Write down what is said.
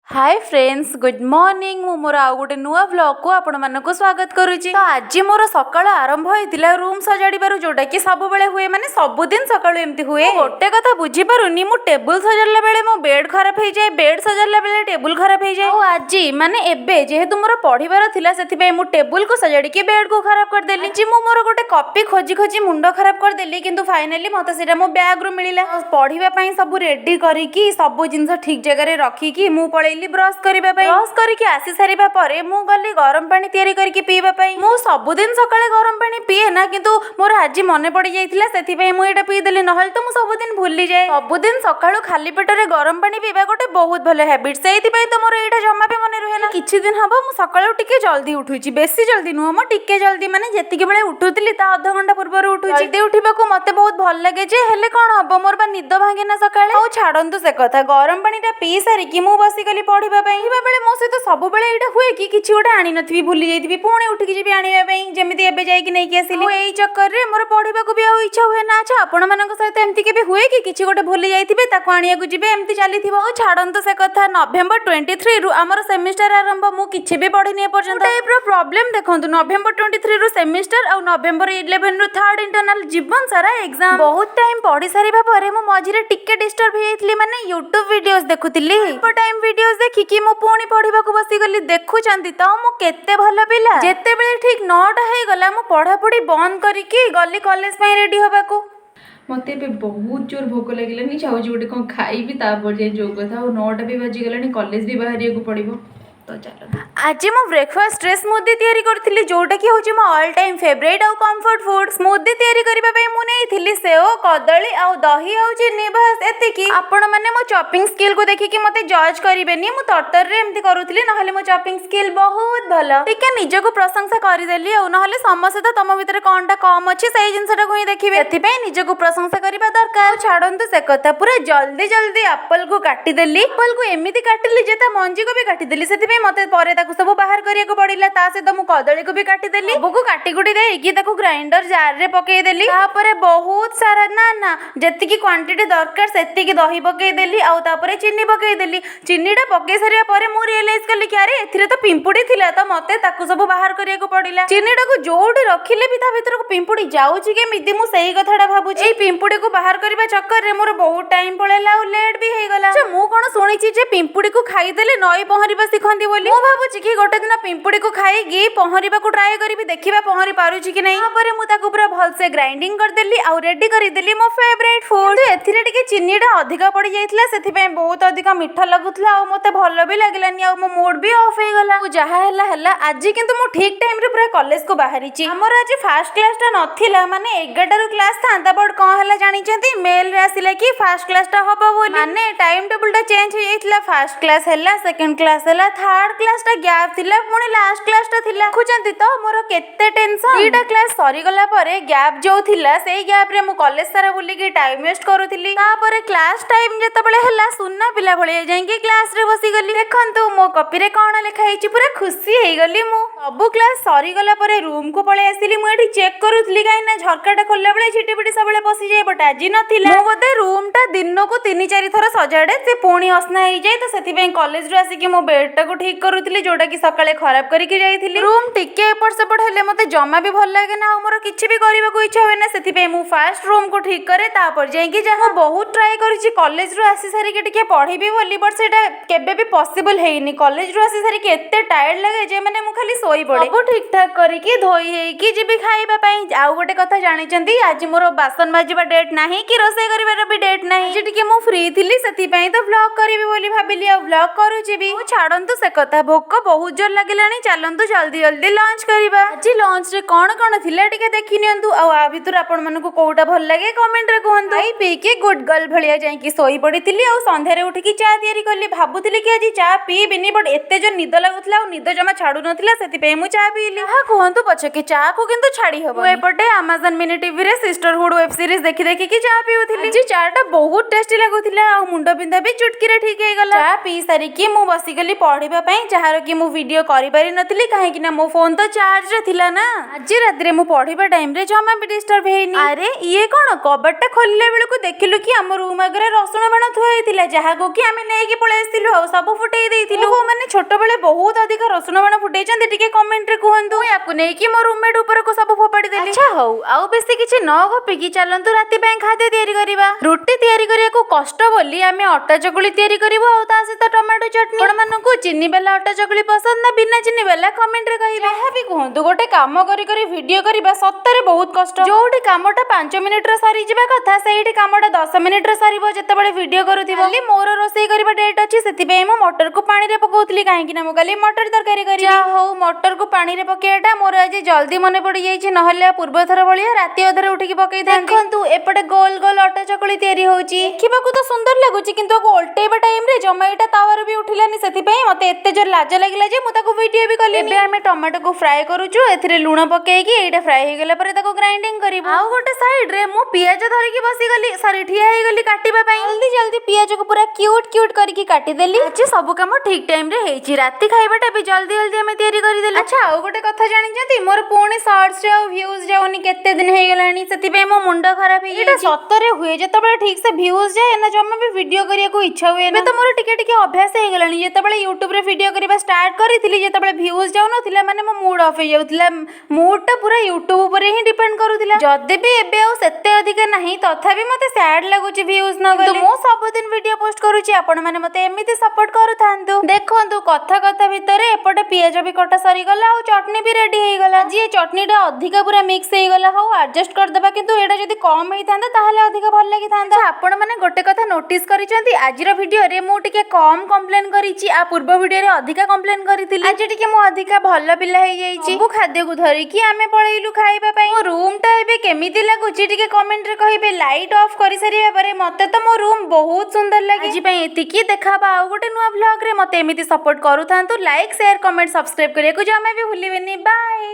Hi friends good morning मु मोर आउ गोटे नुआ व्लॉग को आपण मानक स्वागत करुच्ची। तो आज मोर सकाळ आरंभ होइतिला रूम सजाड़िबारु जोटा कि सब बेले हुए माने सबुदिन सकाळु एमती हुए। गोटे कथा बुझी पारुनी मु टेबल सजाड़ला बेले मो बेड खराब हो जाए, बेड सजाड़ला बेले टेबल खराब हो जाए। आज माने एबे जेहेतु मोर पढ़िबार थिला सेथिबे मु टेबल को सजाड़ी के बेड को खराब कर देली। जी मु मोर गोटे कॉपी खोजी खोजी मुंडो खराब कर देली, किंतु फाइनली मते सेटा मो बैग रो मिलिला। पढ़िबा पई सब रेडी करिकी सब जिंस ठीक जगह रे रखिकी मु पळेली ब्रश करिबा पई। ब्रश करिके आसी सारिबा परे मु गली गरम पानी तयारी करिके पीबा पई। मु सबुदिन सकाळे गरम पानी पिए ना, किंतु मोर आज मने पड़ी जाइतिला सेथि पई मु एटा पी देली, नहल तो मु सबुदिन भूली जाए। सबुदिन सकाळु खाली पेटरे गरम पानी पीबा गोटे बहुत भले हैबिट, सेथि पई तो मोर एटा जम्मा पे मने रहे ना। किछि दिन हबो मु सकाळु टिके जल्दी उठुची, बेसी जल्दी नुह मो टिके जल्दी माने जेतिके बेले उठुतिली ता आधा घंटा पूर्व उठुची। जल्दी उठिबाकू मते बहुत भल लागे जे, हेले कोन हबो मोर बा निद भांगे ना सकाळे। आ छाडंतु से कथा, गरम पानी टा पी सारी कि मु बसी गली पढ़िबा पई। पढ़िबा बेले मो सहित सब बेले एटा हुए कि किछि गोटे आनी नथिबी, भूली जाइथिबी, पुणी उठिकी जेबी आनिबा पई, जेमिति एबे जाई कि नै कि आसिली। एई चक्कर रे मोर पढ़िबा को भी आ इच्छा हुए ना। अच्छा आपण मानक सहित एमति केबे हुए कि किछि गोटे भूली जाइथिबे ताको आनिया को जिबे एमति चालिथिबो। छाडंतु से कथा, नवेम्बर 23 रु हमर सेमिस्टर आरंभ, मु किछि भी पढ़िनी ए पर्यंत। टाइप रो प्रॉब्लम देखंतु, नवेम्बर 23 रु सेमिस्टर और नवेम्बर 11 रु थर्ड इंटरनल, जीवन सारा एग्जाम। बहुत टाइम पढ़ी सारिबा परे मु मझिरे टिके डिस्टर्ब हो जाइथिली, माने यूट्यूब वीडियोस देखुतिली। टाइम वीडियोस देखि कि मु पुणी पढ़िबा को बसी गली। देखुचंती तो मु केते भलो पिला, जेते बेले ठीक 9टा हे गला मु पढ़ा पढ़ी बंद करिकि गली कॉलेज पई रेडी होबाकू। मत बहुत जोर भोक लगे, चाहूँ गोटे कौन खाइबी तापर जाए जो कथा। 9टा भी बाजिगला, कॉलेज भी बाहर पड़ो। तो चलो आज मु ब्रेकफास्ट रे स्मूदी तयारी करथिली, जोटा कि होची मो ऑल टाइम फेवरेट और कंफर्ट फूड। स्मूदी तयारी करबा पई मु नेइथिली सेव, कदली और दही और चीनी, बस एतिकी। आपण माने मो चॉपिंग स्किल को देखि कि मते जज करिवेनी, मु तरतर रे एमती करूथिली, नहले मो चॉपिंग स्किल बहुत भलो। टिके निज को प्रशंसा करि देली, और नहले समस्त तो तम भितर कोनटा कम अछि सेही जिंसटा को ही देखिबे। एथि पई निज को प्रशंसा करिबा दरकार। छाडंतु से कथा, पूरा जल्दी जल्दी एप्पल को काटी देली। एप्पल को एमिति काटिली जे ता मंजी को भी काटी देली, सेति मते परे ताकू सब बाहर करिया को पड़िला। ता से तो मु कदली को भी काटी देली, सबको काटी कुटी देकी ताकू ग्राइंडर जार रे पकेई देली। तापरे बहुत सारा ना जेतिकी क्वांटिटी दरकार सेतिकी दही पकेई देली, आ तापरे चीनी पकेई देली। चीनीटा पकेई सारिया परे मु रियलाइज कली कि अरे एथिरे तो पिंपुडी थिला, तो मते ताकू सब बाहर करिया को पड़िला। चीनीटा को जोठी रखिले भी ता भीतर को पिंपुडी जाउची के मिदी, मु सेही कथाडा भाबुची। एई पिंपुडी को बाहर करबा चक्कर रे मोर बहुत टाइम पळेला और लेट भी हे गला। अच्छा मु कोन सुनिची जे पिंपुडी को खाई देले नई पहरिबा सिखंती बोली। भाबुची कि गोटे दिन पिंपुडी को खाइकी पहरिबा को ट्राई करी, देखिबा पहरी पारुची कि नै। तापरे मु ताकू पूरा भल से ग्राइंडिंग कर देली और रेडी करी देली मो फेवरेट फूड। एथिरे टिके चीनीटा अधिका पड़ी जाइतला, सेथि पई बहुत अधिका मिठा लागुतला और मते भलो भी लागलानी, और मो मूड भी ऑफ हे गला। जहा हला हला, आज किंतु मु ठीक टाइम रे पूरा कॉलेज को बाहरीची। हमर आज फर्स्ट क्लास टा नथिला, माने 11टा रो क्लास थांता, बट कोन हला जानिचंती मेल रे आसिला कि फर्स्ट क्लास टा होबो बोली। माने टाइम टेबल टा चेंज हो जाइतला, फर्स्ट क्लास हला, सेकंड क्लास हला, थर्ड क्लास टा गैप थिला, पुणी लास्ट क्लास टा थिला। खुचंती तो मोर केते टेंशन। 2टा क्लास सरी गला परे गैप जो थिला, सेही गैप रे मु कॉलेज सारा बुली की टाइम वेस्ट करूथिली। तापरे क्लास टाइम जेतबेले हला, सुन्ना पिला भळे जाईके क्लास रे बसी गली। देखंतु मो कॉपी रे कोन लिखा हिची, पूरा खुशी हे गली मु। सब क्लास सरी गला परे रूम को पळे आसिली, मु एठी चेक करूथली काई ना झरकाटा खोलला बेले छिटी पिटी सबले पसी जाय, बट आजी नथिला। मो बोते रूम टा दिन को 3-4 थरा सजाडे, से पुणी असना हे जाय, तो सेति पई कॉलेज रे आसी कि मो बेड टा को ठीक करूथली, जोटा कि सकाळे खराब करिके जाइथिली। रूम टिके एपट सेपट हेले मते जम्मा भी भल लागे ना, मोर किछि भी करिबा को इच्छा होय ना, सेति पई मु फास्ट रूम को ठीक करे, तापर जाईकी जहा बहुत ट्राई करिछि कॉलेज रो आसी सारी के टिके पढिबी बोली, बट सेटा केबे भी पॉसिबल हेइनी। कॉलेज रो आसी सारी के एते टायर्ड लागे जे माने मु खाली सोई पड़े। सब ठीक ठाक करिकी धोई हेइकी जिबी खाइबा पई। आउ गोटे कथा जानिचंती, आज मोर बासन माजिबा डेट नाही कि रोसे करिबार भी डेट नाही। जे टिके मु फ्री थिली, सेति पई तो व्लॉग करिबी बोली भाबिली, आ व्लॉग करूची भी। छाडंतु से कथा, भोक बहुत जोर लागिलानी, चलंतु जल्दी जल्दी लंच करिबा। आज लंच रे कोन कोन थिला टिके देखि नियंतु, आ भितर आपण मानको कोउटा भल लागे कमेंट रे कहंतु। आई पी के गुड गर्ल भलिया जाईकी सोई पड़ीतिली, आ संध्या रे उठिकी चा तयारी करली। भाबुतिली कि आज चा पीबिनी, बट एते जो निद लागुतला और निद जमा छाडु नथिला, सेति पे मु चा पीली। हा कहंतु पछे कि चा को किंतु छाडी हबो। एपटे Amazon मिनी टीवी रे सिस्टरहुड वेब सीरीज देखि देखि कि चा पीउतिली। जी चाटा बहुत टेस्टी लागुतिला, आ मुंडो बिंदा भी चुटकी रे ठीक हे गला। चा पी सारी कि मु बसी गली पढिबा पई, जहार कि ମୁଁ ଭିଡ଼ିଓ କରିପାରି ନଥିଲି କାହିଁକି ନା ମୋ ଫୋନ୍ ତ ଚାର୍ଜରେ ଥିଲା ନା। ଆଜି ରାତିରେ ମୁଁ ପଢ଼ିବା ଟାଇମ୍ରେ ଜମା ବି ଡିଷ୍ଟର୍ବ ହେଇନି। ଆରେ ଇଏ କ'ଣ କବାଟଟା ଖୋଲିଲା ବେଳକୁ ଦେଖିଲୁ କି ଆମ ରୁମ୍ ଆଗରେ ରସୁଣ ବାଣ ଥୁଆ ହେଇଥିଲା, ଯାହାକୁ କି ଆମେ ନେଇକି ପଳେଇ ଆସିଥିଲୁ ଆଉ ସବୁ ଫୁଟେଇ ଦେଇଥିଲୁ। ମାନେ ଛୋଟବେଳେ ବହୁତ ଅଧିକ ରସୁଣ ବାଣ ଫୁଟେଇଛନ୍ତି ଟିକେ କମେଣ୍ଟରେ କୁହନ୍ତୁ। ୟାକୁ ନେଇକି ମୋ ରୁମମେଟ୍ ଉପରକୁ ସବୁ ଫୋପାଡ଼ି ଦେଲି। ଆଚ୍ଛା ହଉ, ଆଉ ବେଶୀ କିଛି ନ ଗପିକି ଚାଲନ୍ତୁ ରାତି ପାଇଁ ଖାଦ୍ୟ ତିଆରି କରିବା। ରୁଟି ତିଆରି କରିବାକୁ କଷ୍ଟ ବୋଲି ଆମେ ଅଟା ଚକୁଳି ତିଆରି କରିବୁ ଆଉ ତା ସହିତ ଟମାଟୋ ଚଟନି। ଆପଣମାନଙ୍କୁ ଚିନି ବାଲା ଅଟା ଚକୁଳି ପସନ୍ଦ ନା ବିନା ଚିନି ବାଲା କମେଣ୍ଟରେ କହିବେ। ଯାହା ବି କୁହନ୍ତୁ, ଗୋଟେ କାମ କରି କରି ଭିଡ଼ିଓ କରିବା ସତରେ ବହୁତ କଷ୍ଟ। ଯୋଉଠି କାମଟା 5 ମିନିଟରେ ସରିଯିବା କଥା ସେଇଠି କାମଟା 10 ମିନିଟରେ ସରିବ ଯେତେବେଳେ ଭିଡ଼ିଓ କରୁଥିବ। କାଲି ମୋର ରୋଷେଇ କରିବା ଡେଟ୍ ଅଛି, ସେଥିପାଇଁ ମୁଁ ମଟରକୁ ପାଣିରେ ପକଉଥିଲି କାହିଁକି ନା ମୁଁ କାଲି ମଟର ତରକାରୀ କରିବି। ଯାହା ହଉ ମଟରକୁ ପାଣିରେ ପକେଇବାଟା ମୋର ଆଜି ଜଲ୍ଦି ମନେ ପଡ଼ିଯାଇଛି, ନହେଲେ ଆଉ ପୂର୍ବଥର ଭଳିଆ ରାତି ଅଧରେ ଉଠିକି ପକେଇଥାନ୍ତି। ଦେଖନ୍ତୁ ଏପଟେ ଗୋଲ ଗୋଲ ଅଟା ଚକୁଳି ତିଆରି ହଉଛି। ଦେଖିବାକୁ ତ ସୁନ୍ଦର ଲାଗୁଛି କିନ୍ତୁ ଆକୁ ଓଲଟେଇବା ଟାଇମ୍ରେ ଜମା ଏଇଟା ତାୱାରୁ ବି ଉଠିଲାନି, ସେଥିପାଇଁ ମତେ ଏତେ ଜୋର ଲାଜ ଲାଗିଲା ଯେ ମୁଁ ତାକୁ ଭିଡ଼ିଓ ବି କଲି। ଏବେ ଆମେ ଟମାଟୋକୁ ଫ୍ରାଏ କରୁଛୁ, ଏଥିରେ ଲୁଣ ପକେଇକି ଏଇଟା ଫ୍ରାଏ ହେଇଗଲା ପରେ ତାକୁ ଗ୍ରାଇଣ୍ଡିଙ୍ଗ କରିବୁ। ଆଉ ଗୋଟେ ସାଇଡରେ ମୁଁ ପିଆଜ ଧରିକି ବସିଗଲି, ଠିଆ ହେଇଗଲି କାଟିବା ପାଇଁ। ଜଲ୍ଦି ଜଲ୍ଦି ପିଆଜକୁ ପୁରା କ୍ୟୁଟ୍ କରିକି କାଟିଦେଲି। ଆଜି ସବୁ କାମ ଠିକ୍ ଟାଇମ୍ରେ ହେଇଛି, ରାତି ଖାଇବାଟା ବି ଜଲ୍ଦି ଆମେ ତିଆରି କରିଦେଲୁ। ଆଚ୍ଛା ଆଉ ଗୋଟେ କଥା ଜାଣିଛନ୍ତି, ମୋର ପୁଣି ସର୍ଟସରେ ଆଉ ଭ୍ୟୁଜ ଯାଉନି କେତେ ଦିନ ହେଇଗଲାଣି, ସେଥିପାଇଁ ମୋ ମୁଣ୍ଡ ଖରାପ ହେଇଯାଇଛି। ଏଇଟା ସତରେ ହୁଏ, ଯେତେବେଳେ ଠିକ୍ ସେ ଭ୍ୟୁଜ ଯାଏ ନା ଜମା ବି ଭିଡ଼ିଓ କରିବାକୁ ଇଚ୍ଛା ହୁଏ ନା। ତ ମୋର ଟିକେ ଅଭ୍ୟାସ ହେଇଗଲାଣି। ଯେତେବେଳେ ୟୁଟ୍ୟୁବରେ ଭିଡ଼ିଓ କରିବା ଷ୍ଟାର୍ଟ କରିଥିଲି, ଯେତେବେଳେ ଭ୍ୟୁଜ ଯାଉନଥିଲା ମାନେ ମୋ ମୁଡ୍ ଅଫ୍ ହେଇଯାଉଥିଲା। ମୁଡ୍ଟା ପୁରା ୟୁଟ୍ୟୁବ ଉପରେ ହିଁ ଡିପେଣ୍ଡ କରୁଥିଲା। ଯଦି ବି ଏବେ ଆଉ ସେତେ ଅଧିକା ନାହିଁ, ତଥାପି ମତେ ସ୍ୟାଡ୍ ଲାଗୁଛି ଭ୍ୟୁଜ ନ ଗଲେ। ମୁଁ ସବୁଦିନ ଭିଡ଼ିଓ ପୋଷ୍ଟ କରୁଛି, ଆପଣମାନେ ମତେ ଏମିତି ସପୋର୍ଟ କରୁଥାନ୍ତୁ। ଦେଖନ୍ତୁ କଥା ଭିତରେ ଏପଟେ ପିଆଜ ବି କଟା ସରିଗଲା ଆଉ ଚଟନି ବି ରେଡି ହେଇଗଲା। ଆଜି ଏ ଚଟନିଟା ଅଧିକା ପୁରା ମିକ୍ସ ହେଇଗଲା, ହଉ ଆଡଜଷ୍ଟ କରିଦେବା। କିନ୍ତୁ ଏଇଟା ଯଦି କମ୍ ହେଇଥାନ୍ତା ତାହେଲେ ଅଧିକ ଭଲ ଲାଗିଥାନ୍ତା। ଆପଣମାନେ ଗୋଟେ କଥା ନୋଟିସ୍ କରିଛନ୍ତି, ଆଜିର ଭିଡ଼ିଓରେ ମୁଁ ଟିକେ କମ୍ କମ୍ପ୍ଲେନ୍ କରିଛି, ଆ ପୂର୍ବ ଭିଡ଼ିଓରେ ଅଧିକା କମ୍ପ୍ଲେନ୍ କରିଥିଲି। ଆଜି ଟିକେ ମୁଁ ଅଧିକା ଭଲ ପିଲା ହେଇଯାଇଛି। ସବୁ ଖାଦ୍ୟକୁ ଧରିକି ଆମେ ପଳେଇଲୁ ଖାଇବା ପାଇଁ। ମୋ ରୁମ୍ଟା ଏବେ କେମିତି ଲାଗୁଛି ଟିକେ କମେଣ୍ଟରେ କହିବେ। ଲାଇଟ୍ ଅଫ୍ କରିସାରିବା ପରେ ମତେ ତ ମୋ ରୁମ୍ ବହୁତ ସୁନ୍ଦର ଲାଗେ। ଆଜି ପାଇଁ ଏତିକି, ଦେଖାହବା ଆଉ ଗୋଟେ ନୂଆ ଭ୍ଲଗ୍ରେ। ମତେ ଏମିତି ସପୋର୍ଟ କରୁଥାନ୍ତୁ। ଲାଇକ୍, ସେୟାର, କମେଣ୍ଟ, ସବସ୍କ୍ରାଇବ କରିବାକୁ ଜମା ବି ଭୁଲିବେନି। ବାଏ।